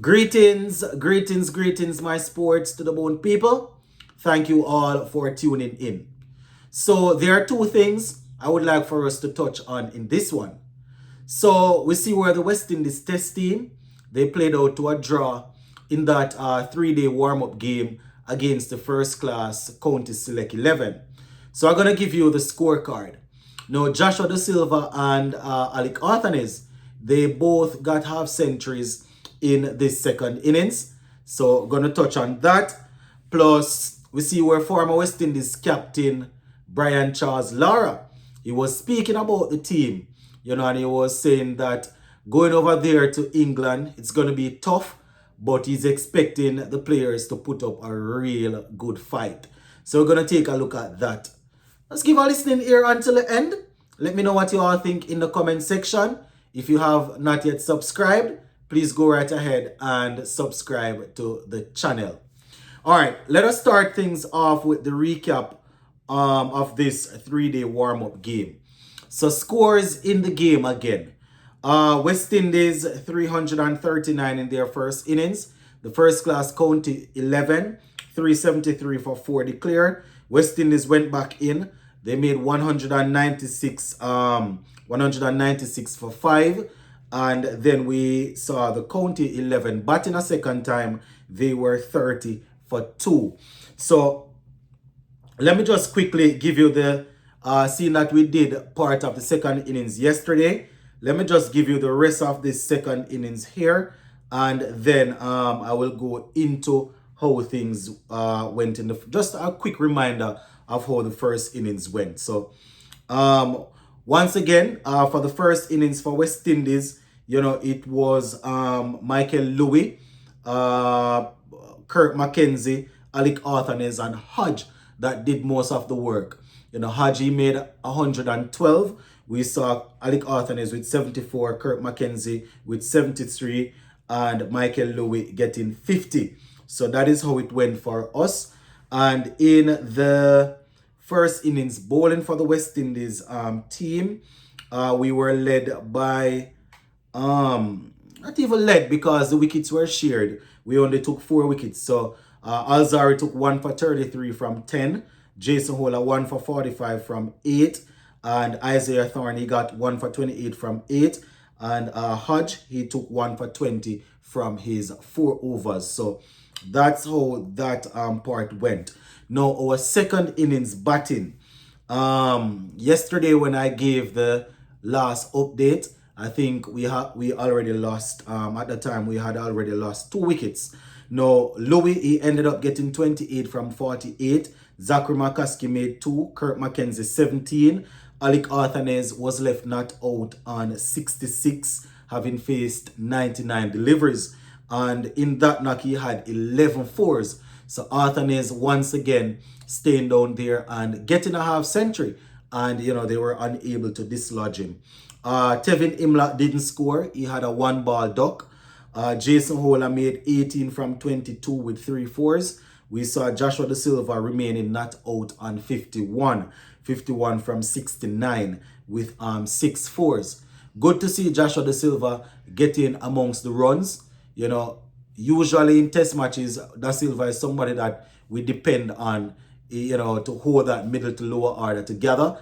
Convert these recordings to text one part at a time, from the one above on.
Greetings, my sports to the bone people. Thank you all for tuning in. So, there are two things I would like for us to touch on in this one. So, we see where the West Indies test team they played out to a draw in that 3-day warm up game against the first class County Select 11. So, I'm going to give you the scorecard. Now, Joshua Da Silva and Alec Arthanes, they both got half centuries in this second innings. So, gonna touch on that. Plus, we see where former West Indies captain Brian Charles Lara, he was speaking about the team, and he was saying that going over there to England, it's gonna be tough, but he's expecting the players to put up a real good fight. So, we're gonna take a look at that. Let's give a listening ear until the end. Let me know what you all think in the comment section. If you have not yet subscribed, please go right ahead and subscribe to the channel. All right, let us start things off with the recap of this 3-day warm-up game. So scores in the game again. West Indies 339 in their first innings. The first class County 11, 373 for 4 declared. West Indies went back in. They made 196 for 5. And then we saw the County 11 batting a second time. They were 30 for 2. So let me just quickly give you the seeing that we did part of the second innings yesterday. Let me just give you the rest of this second innings here. And then I will go into how things went in just a quick reminder of how the first innings went. So once again, for the first innings for West Indies, it was Michael Louis, Kirk McKenzie, Alec Arthanes, and Hodge that did most of the work. Hodge, he made 112. We saw Alec Arthanes with 74, Kirk McKenzie with 73, and Michael Louis getting 50. So that is how it went for us. And in the first innings, bowling for the West Indies team, we were led by, not even led because the wickets were shared. We only took 4 wickets. So Alzari took 1 for 33 from 10. Jason Hola 1 for 45 from 8. And Isaiah Thorne, he got 1 for 28 from 8. And Hodge, he took 1 for 20 from his 4 overs. So that's how that part went. Now, our second innings batting. Yesterday when I gave the last update, I think we already lost, at the time we had already lost 2 wickets. Now, Louis, he ended up getting 28 from 48. Zachary McCaskey made 2. Kirk McKenzie 17. Alec Arthanes was left not out on 66, having faced 99 deliveries. And in that knock, he had 11 fours. So Arthanes once again staying down there and getting a half century. And, they were unable to dislodge him. Tevin Imlach didn't score. He had a 1-ball duck. Jason Hola made 18 from 22 with 3 fours. We saw Joshua Da Silva remaining not out on 51. 51 from 69 with 6 fours. Good to see Joshua Da Silva getting amongst the runs. Usually in test matches, Da Silva is somebody that we depend on, to hold that middle to lower order together.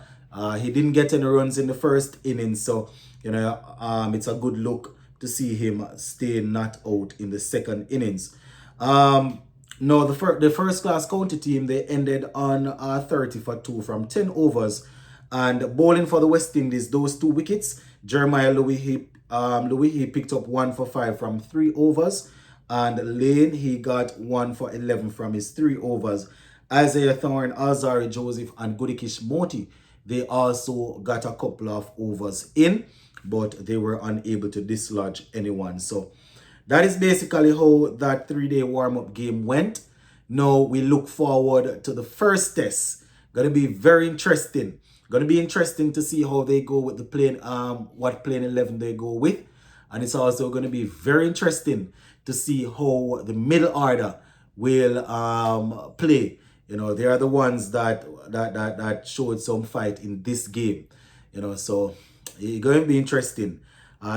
He didn't get any runs in the first inning, so it's a good look to see him staying not out in the second innings. No, the first class county team, they ended on 30 for 2 from 10 overs. And bowling for the West Indies, those 2 wickets, Jeremiah Louis, he picked up 1 for 5 from 3 overs. And Lane, he got 1 for 11 from his 3 overs. Isaiah Thorne, Alzari Joseph, and Gudikish Moti, they also got a couple of overs in, but they were unable to dislodge anyone. So that is basically how that 3-day warm-up game went. Now we look forward to the first test. Gonna be very interesting. Gonna be interesting to see how they go with the playing, what playing 11 they go with. And it's also gonna be very interesting to see how the middle order will play. They are the ones that showed some fight in this game. So it's going to be interesting.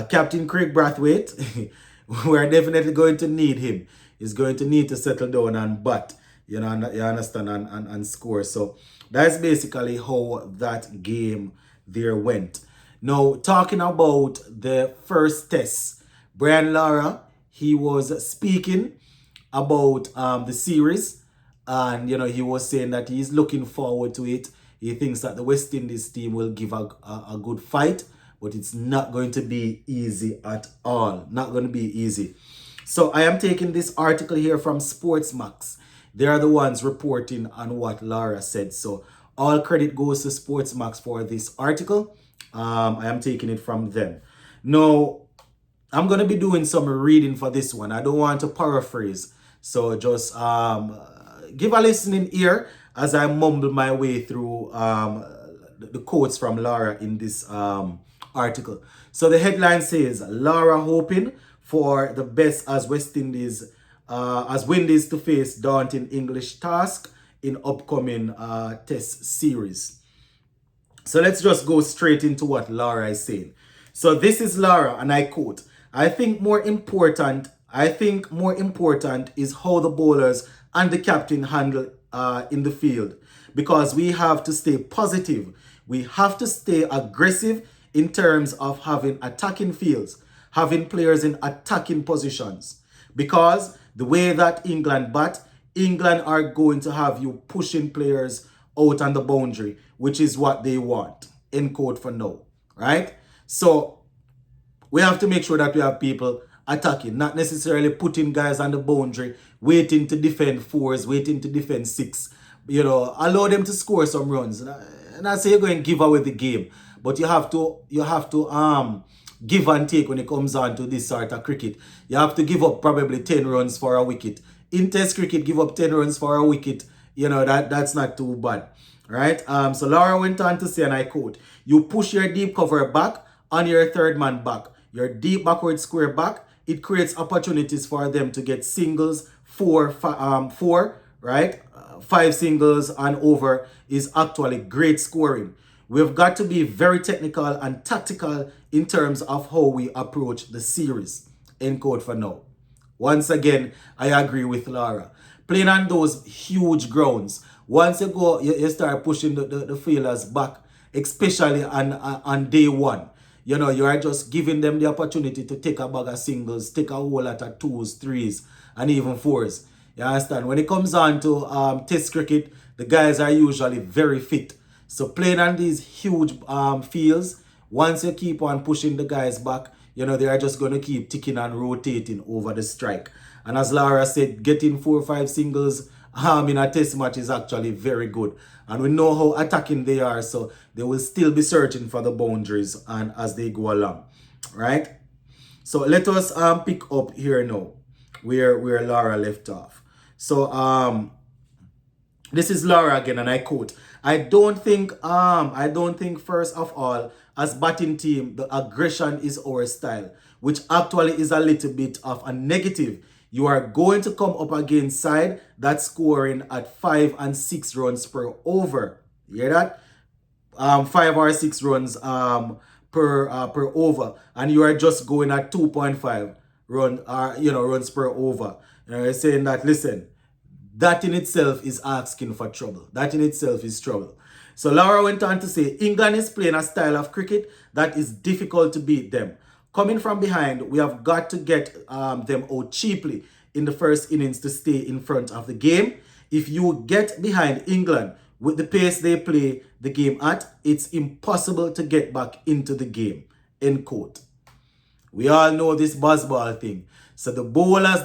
Captain Craig Brathwaite, we're definitely going to need him. He's going to need to settle down and bat, you know, and, you understand, and score. So that's basically how that game there went. Now, talking about the first test, Brian Lara, he was speaking about the series, and he was saying that he's looking forward to it. He thinks that the West Indies team will give a good fight, but it's not going to be easy at all. Not going to be easy. So I am taking this article here from Sportsmax. They are the ones reporting on what Lara said. So all credit goes to Sportsmax for this article. I am taking it from them. Now, I'm going to be doing some reading for this one. I don't want to paraphrase. So just give a listening ear as I mumble my way through the quotes from Lara in this article. So the headline says, Lara hoping for the best as West Indies, as Windies to face daunting English task in upcoming test series. So let's just go straight into what Lara is saying. So this is Lara, and I quote, I think more important is how the bowlers and the captain handle in the field, because we have to stay positive. We have to stay aggressive in terms of having attacking fields, having players in attacking positions. Because the way that England bat, England are going to have you pushing players out on the boundary, which is what they want. End quote for now. Right? So we have to make sure that we have people attacking, not necessarily putting guys on the boundary, waiting to defend fours, waiting to defend six. Allow them to score some runs. And I say you're going to give away the game, but you have to give and take when it comes on to this sort of cricket. You have to give up probably 10 runs for a wicket. In test cricket, give up 10 runs for a wicket. That's not too bad. Right? So Lara went on to say, and I quote, you push your deep cover back on your third man back. Your deep backward square back, it creates opportunities for them to get singles, four, right? 5 singles and over is actually great scoring. We've got to be very technical and tactical in terms of how we approach the series. End quote for now. Once again, I agree with Lara. Playing on those huge grounds, once you start pushing the fielders back, especially on day one. You are just giving them the opportunity to take a bag of singles, take a whole lot of 2s, 3s, and even 4s. You understand? When it comes on to test cricket, the guys are usually very fit. So playing on these huge fields, once you keep on pushing the guys back, they are just going to keep ticking and rotating over the strike. And as Lara said, getting 4 or 5 singles in a test match is actually very good. And we know how attacking they are, so they will still be searching for the boundaries and as they go along, right? So let us pick up here now where Lara left off. So this is Lara again, and I quote, I don't think first of all, as batting team, the aggression is our style, which actually is a little bit of a negative. You are going to come up against side that's scoring at 5 and 6 runs per over. You hear that? 5 or 6 runs per over, and you are just going at 2.5 runs per over. You're saying that, listen, that in itself is asking for trouble. That in itself is trouble. So Lara went on to say, England is playing a style of cricket that is difficult to beat them. Coming from behind, we have got to get them out cheaply in the first innings to stay in front of the game. If you get behind England with the pace they play the game at, it's impossible to get back into the game. End quote. We all know this buzzball thing. So the bowlers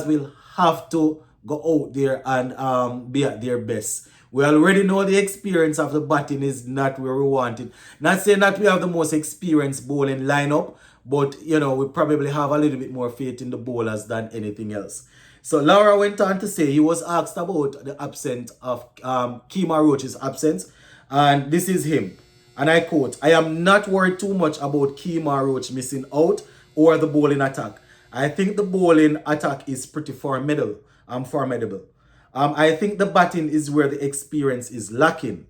will have to go out there and be at their best. We already know the experience of the batting is not where we want it. Not saying that we have the most experienced bowling lineup, but we probably have a little bit more faith in the bowlers than anything else. So Lara went on to say he was asked about the absence of Kemar Roach's absence, and this is him. And I quote, I am not worried too much about Kemar Roach missing out or the bowling attack. I think the bowling attack is pretty formidable. I think the batting is where the experience is lacking.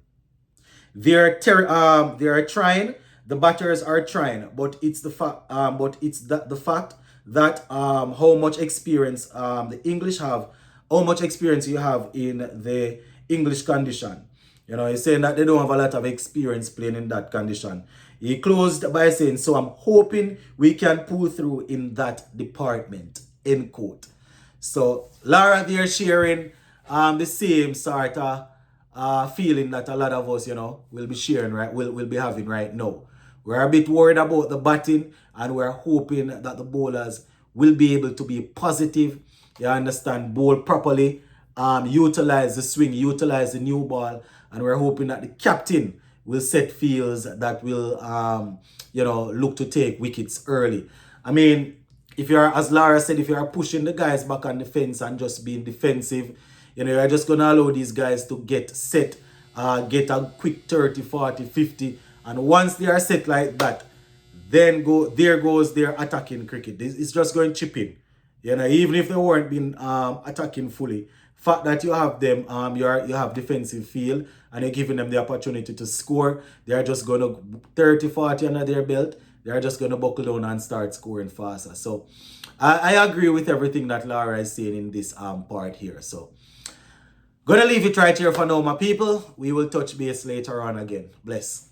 They are trying the batters are trying, but it's the fact, the fact that how much experience the English have, how much experience you have in the English condition. You know, he's saying that they don't have a lot of experience playing in that condition. He closed by saying, so I'm hoping we can pull through in that department, end quote. So Lara, they're sharing the same sort of feeling that a lot of us, you know, will be sharing, right? Will be having right now. We're a bit worried about the batting, and we're hoping that the bowlers will be able to be positive. You understand, bowl properly, utilize the swing, utilize the new ball, and we're hoping that the captain will set fields that will, you know, look to take wickets early. I mean, if you're, as Lara said, if you're pushing the guys back on the fence and just being defensive, you know, you're just going to allow these guys to get set, get a quick 30, 40, 50. And once they are set like that, then there goes their attacking cricket. It's just going chipping. You know, even if they weren't been attacking fully, fact that you have them, you have defensive field and you're giving them the opportunity to score, they're just going to 30, 40 under their belt. They're just going to buckle down and start scoring faster. So I agree with everything that Lara is saying in this part here. So gonna leave it right here for now, my people. We will touch base later on again. Bless.